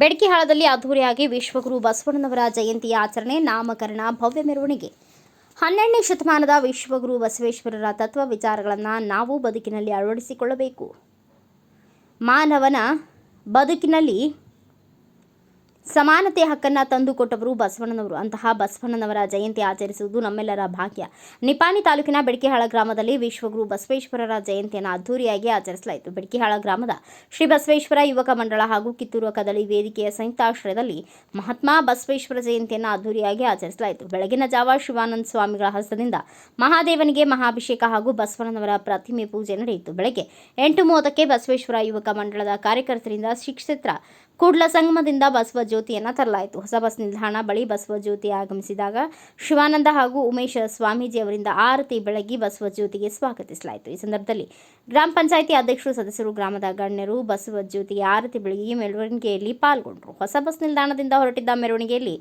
ಬೆಡಕಿಹಾಳದಲ್ಲಿ ಅದ್ದೂರಿಯಾಗಿ ವಿಶ್ವಗುರು ಬಸವಣ್ಣನವರ ಜಯಂತಿಯ ಆಚರಣೆ, ನಾಮಕರಣ, ಭವ್ಯ ಮೆರವಣಿಗೆ. 12ನೇ ಶತಮಾನದ ವಿಶ್ವಗುರು ಬಸವೇಶ್ವರರ ತತ್ವ ವಿಚಾರಗಳನ್ನು ನಾವು ಬದುಕಿನಲ್ಲಿ ಅಳವಡಿಸಿಕೊಳ್ಳಬೇಕು. ಮಾನವನ ಬದುಕಿನಲ್ಲಿ ಸಮಾನತೆ ಹಕ್ಕನ್ನು ತಂದುಕೊಟ್ಟವರು ಬಸವಣ್ಣನವರು. ಅಂತಹ ಬಸವಣ್ಣನವರ ಜಯಂತಿ ಆಚರಿಸುವುದು ನಮ್ಮೆಲ್ಲರ ಭಾಗ್ಯ. ನಿಪಾಣಿ ತಾಲೂಕಿನ ಬೆಡಕಿಹಾಳ ಗ್ರಾಮದಲ್ಲಿ ವಿಶ್ವಗುರು ಬಸವೇಶ್ವರರ ಜಯಂತಿಯನ್ನು ಅದ್ದೂರಿಯಾಗಿ ಆಚರಿಸಲಾಯಿತು. ಬೆಡಕಿಹಾಳ ಗ್ರಾಮದ ಶ್ರೀ ಬಸವೇಶ್ವರ ಯುವಕ ಮಂಡಳ ಹಾಗೂ ಕಿತ್ತೂರು ಕದಳಿ ವೇದಿಕೆಯ ಸಂಯುಕ್ತಾಶ್ರಯದಲ್ಲಿ ಮಹಾತ್ಮ ಬಸವೇಶ್ವರ ಜಯಂತಿಯನ್ನು ಅದ್ದೂರಿಯಾಗಿ ಆಚರಿಸಲಾಯಿತು. ಬೆಳಗಿನ ಜಾವ ಶಿವಾನಂದ ಸ್ವಾಮಿಗಳ ಹಸ್ತದಿಂದ ಮಹಾದೇವನಿಗೆ ಮಹಾಭಿಷೇಕ ಹಾಗೂ ಬಸವಣ್ಣನವರ ಪ್ರತಿಮೆ ಪೂಜೆ ನಡೆಯಿತು. ಬೆಳಗ್ಗೆ 8:30ಕ್ಕೆ ಬಸವೇಶ್ವರ ಯುವಕ ಮಂಡಳದ ಕಾರ್ಯಕರ್ತರಿಂದ ಶ್ರೀ ಕ್ಷೇತ್ರ ಕೂಡ್ಲ ಸಂಗಮದಿಂದ ಬಸವ ಜ್ಯೋತಿಯನ್ನು ತರಲಾಯಿತು. ಹೊಸ ಬಸ್ ನಿಲ್ದಾಣ ಬಳಿ ಬಸವ ಜ್ಯೋತಿ ಆಗಮಿಸಿದಾಗ ಶಿವಾನಂದ ಹಾಗೂ ಉಮೇಶ ಸ್ವಾಮೀಜಿ ಅವರಿಂದ ಆರತಿ ಬೆಳಗಿ ಬಸವ ಜ್ಯೋತಿಗೆ ಸ್ವಾಗತಿಸಲಾಯಿತು. ಈ ಸಂದರ್ಭದಲ್ಲಿ ಗ್ರಾಮ ಪಂಚಾಯಿತಿ ಅಧ್ಯಕ್ಷರು, ಸದಸ್ಯರು, ಗ್ರಾಮದ ಗಣ್ಯರು ಬಸವ ಜ್ಯೋತಿಗೆ ಆರತಿ ಬೆಳಗಿ ಮೆರವಣಿಗೆಯಲ್ಲಿ ಪಾಲ್ಗೊಂಡರು. ಹೊಸ ಬಸ್ ನಿಲ್ದಾಣದಿಂದ ಹೊರಟಿದ್ದ ಮೆರವಣಿಗೆಯಲ್ಲಿ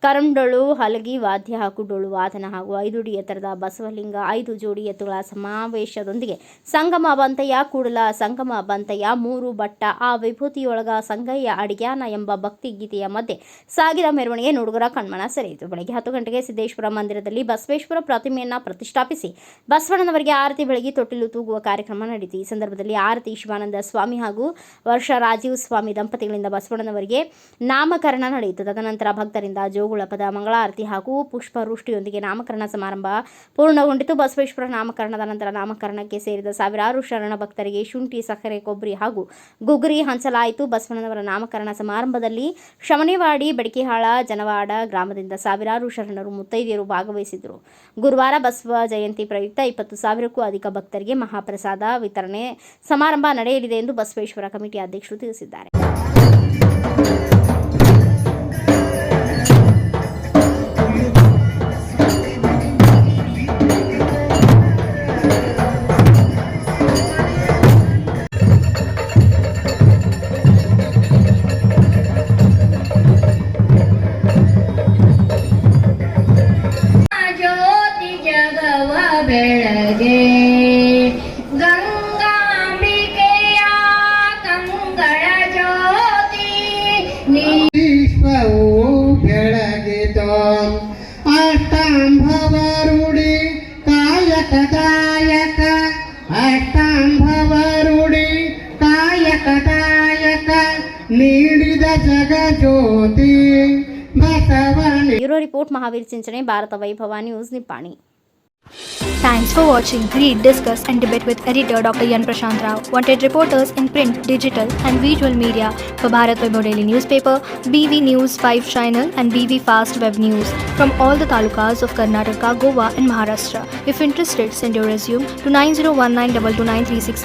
ಕರಂಡೊಳು, ಹಲಗಿ, ವಾದ್ಯ ಹಾಗೂ ಡೊಳ್ಳು ವಾದನ ಹಾಗೂ 5 ಅಡಿ ಎತ್ತರದ ಬಸವಲಿಂಗ, 5 ಜೋಡಿ ಎತ್ತುಗಳ ಸಮಾವೇಶದೊಂದಿಗೆ ಸಂಗಮ ಬಂತಯ್ಯ, ಕೂಡಲ ಸಂಗಮ ಬಂತಯ್ಯ, 3 ಬಟ್ಟ ಆ ವಿಭೂತಿಯೊಳಗ ಸಂಗಯ್ಯ ಅಡಿಗ್ಯಾನ ಎಂಬ ಭಕ್ತಿ ಗೀತೆಯ ಮಧ್ಯೆ ಸಾಗಿದ ಮೆರವಣಿಗೆ ನೋಡುಗರ ಕಣ್ಮನ ಸೆಳೆಯಿತು. ಬೆಳಗ್ಗೆ 10 ಗಂಟೆಗೆ ಸಿದ್ದೇಶ್ವರ ಮಂದಿರದಲ್ಲಿ ಬಸವೇಶ್ವರ ಪ್ರತಿಮೆಯನ್ನು ಪ್ರತಿಷ್ಠಾಪಿಸಿ ಬಸವಣ್ಣನವರಿಗೆ ಆರತಿ ಬೆಳಗಿ ತೊಟ್ಟಿಲು ತೂಗುವ ಕಾರ್ಯಕ್ರಮ ನಡೆಯಿತು. ಈ ಸಂದರ್ಭದಲ್ಲಿ ಆರತಿ ಶಿವಾನಂದ ಸ್ವಾಮಿ ಹಾಗೂ ವರ್ಷ ರಾಜೀವ್ ಸ್ವಾಮಿ ದಂಪತಿಗಳಿಂದ ಬಸವಣ್ಣನವರಿಗೆ ನಾಮಕರಣ ನಡೆಯಿತು. ತದನಂತರ ಭಕ್ತರಿಂದ ಜೋಗುಳಪದ, ಮಂಗಳಾರತಿ ಹಾಗೂ ಪುಷ್ಪವೃಷ್ಟಿಯೊಂದಿಗೆ ನಾಮಕರಣ ಸಮಾರಂಭ ಪೂರ್ಣಗೊಂಡಿತು. ಬಸವೇಶ್ವರ ನಾಮಕರಣದ ನಂತರ ನಾಮಕರಣಕ್ಕೆ ಸೇರಿದ ಸಾವಿರಾರು ಶರಣ ಭಕ್ತರಿಗೆ ಶುಂಠಿ, ಸಕ್ಕರೆ, ಕೊಬ್ಬರಿ ಹಾಗೂ ಗುಗ್ರಿ ಹಂಚಲಾಯಿತು. ಬಸವಣ್ಣನವರ ನಾಮಕರಣ ಸಮಾರಂಭದಲ್ಲಿ ಶಮನೇವಾಡಿ, ಬೆಡಕಿಹಾಳ, ಜನವಾಡ ಗ್ರಾಮದಿಂದ ಸಾವಿರಾರು ಶರಣರು, ಮುತ್ತೈದೆಯರು ಭಾಗವಹಿಸಿದ್ದರು. ಗುರುವಾರ ಬಸವ ಜಯಂತಿ ಪ್ರಯುಕ್ತ 20,000ಕ್ಕೂ ಅಧಿಕ ಭಕ್ತರಿಗೆ ಮಹಾಪ್ರಸಾದ ವಿತರಣೆ ಸಮಾರಂಭ ನಡೆಯಲಿದೆ ಎಂದು ಬಸವೇಶ್ವರ ಕಮಿಟಿ ಅಧ್ಯಕ್ಷರು ತಿಳಿಸಿದ್ದಾರೆ. ಬೆಳಗ್ಗೆ ಗಂಗಾಂಬಿಕೆಯ ಕಂಗಳ ಜ್ಯೋತಿ ವಿಶ್ವವು ಬೆಳಗಿತು. ಅಷ್ಟಾಂಭವರುಡಿ ಕಾಯಕದಾಯಕ, ಅಷ್ಟಾಂಭವರುಡಿ ಕಾಯಕದಾಯಕ ನೀಡಿದ ಜಗಜ್ಯೋತಿ ಬಸವಣ್ಣ. ಬ್ಯೂರೋ ರಿಪೋರ್ಟ್, ಮಹಾವೀರ್ ಚಿಂಚನೆ, ಭಾರತ ವೈಭವ news, Nippani. Thanks for watching. Read, discuss and debate with editor Dr. Yan Prashant Rao. Wanted reporters in print, digital and visual media for Bharat Vaibhav Daily Newspaper, BV News 5 Channel and BV Fast Web News from all the talukas of Karnataka, Goa and Maharashtra. If interested, send your resume to 9019229369.